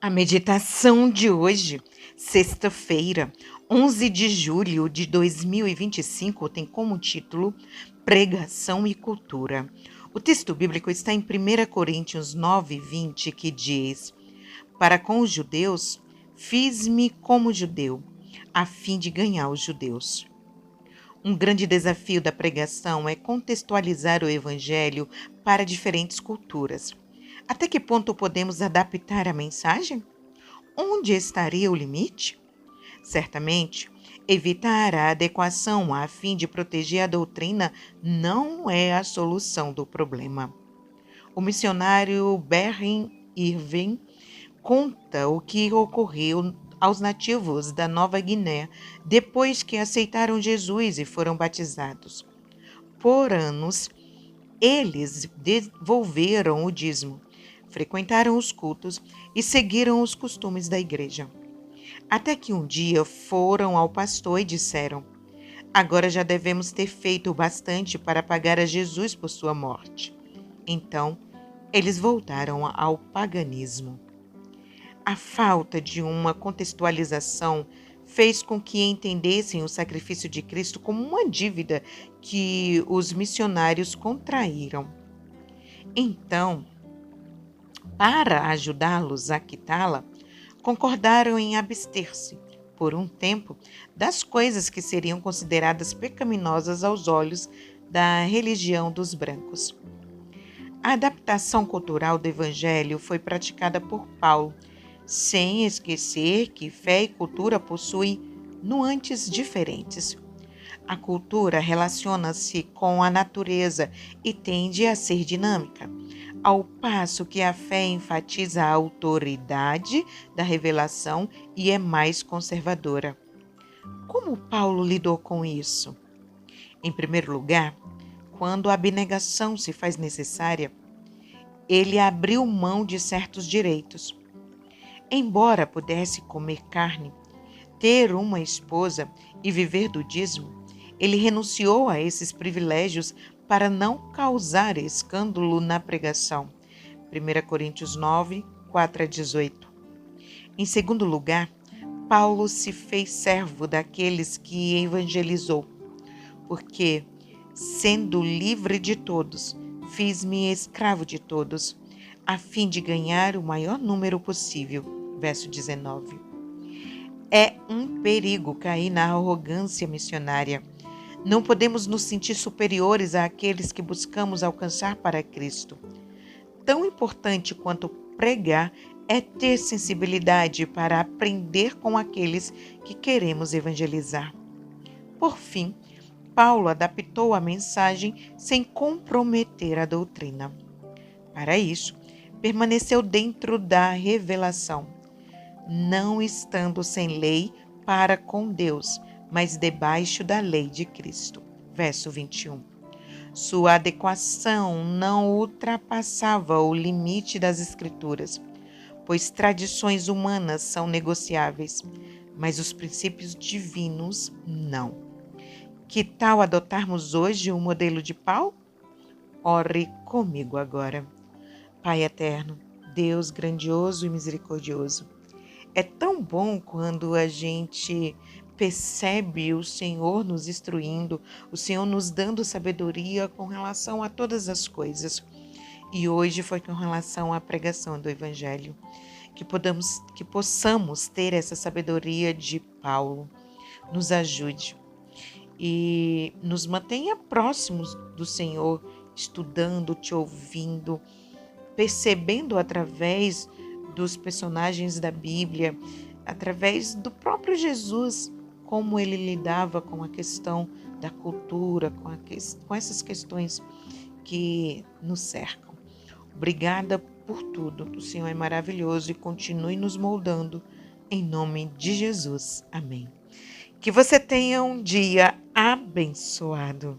A meditação de hoje, sexta-feira, 11 de julho de 2025, tem como título Pregação e Cultura. O texto bíblico está em 1 Coríntios 9:20, que diz: Para com os judeus, fiz-me como judeu, a fim de ganhar os judeus. Um grande desafio da pregação é contextualizar o evangelho para diferentes culturas. Até que ponto podemos adaptar a mensagem? Onde estaria o limite? Certamente, evitar a adequação a fim de proteger a doutrina não é a solução do problema. O missionário Barry Irving conta o que ocorreu aos nativos da Nova Guiné depois que aceitaram Jesus e foram batizados. Por anos, eles devolveram o dízimo, frequentaram os cultos e seguiram os costumes da igreja. Até que um dia foram ao pastor e disseram: Agora já devemos ter feito o bastante para pagar a Jesus por sua morte. Então, eles voltaram ao paganismo. A falta de uma contextualização fez com que entendessem o sacrifício de Cristo como uma dívida que os missionários contraíram. Então, para ajudá-los a quitá-la, concordaram em abster-se, por um tempo, das coisas que seriam consideradas pecaminosas aos olhos da religião dos brancos. A adaptação cultural do Evangelho foi praticada por Paulo, sem esquecer que fé e cultura possuem nuances diferentes. A cultura relaciona-se com a natureza e tende a ser dinâmica, ao passo que a fé enfatiza a autoridade da revelação e é mais conservadora. Como Paulo lidou com isso? Em primeiro lugar, quando a abnegação se faz necessária, ele abriu mão de certos direitos. Embora pudesse comer carne, ter uma esposa e viver do dízimo, ele renunciou a esses privilégios para não causar escândalo na pregação. 1 Coríntios 9, 4-18. Em segundo lugar, Paulo se fez servo daqueles que evangelizou, porque, sendo livre de todos, fiz-me escravo de todos, a fim de ganhar o maior número possível. Verso 19. É um perigo cair na arrogância missionária. Não podemos nos sentir superiores àqueles que buscamos alcançar para Cristo. Tão importante quanto pregar é ter sensibilidade para aprender com aqueles que queremos evangelizar. Por fim, Paulo adaptou a mensagem sem comprometer a doutrina. Para isso, permaneceu dentro da revelação, não estando sem lei para com Deus, mas debaixo da lei de Cristo. Verso 21. Sua adequação não ultrapassava o limite das Escrituras, pois tradições humanas são negociáveis, mas os princípios divinos não. Que tal adotarmos hoje o modelo de Paulo? Ore comigo agora. Pai eterno, Deus grandioso e misericordioso, é tão bom quando a gente percebe o Senhor nos instruindo, o Senhor nos dando sabedoria com relação a todas as coisas. E hoje foi com relação à pregação do Evangelho, que possamos ter essa sabedoria de Paulo. Nos ajude e nos mantenha próximos do Senhor, estudando, te ouvindo, percebendo através dos personagens da Bíblia, através do próprio Jesus, como ele lidava com a questão da cultura, com essas questões que nos cercam. Obrigada por tudo. O Senhor é maravilhoso e continue nos moldando. Em nome de Jesus. Amém. Que você tenha um dia abençoado.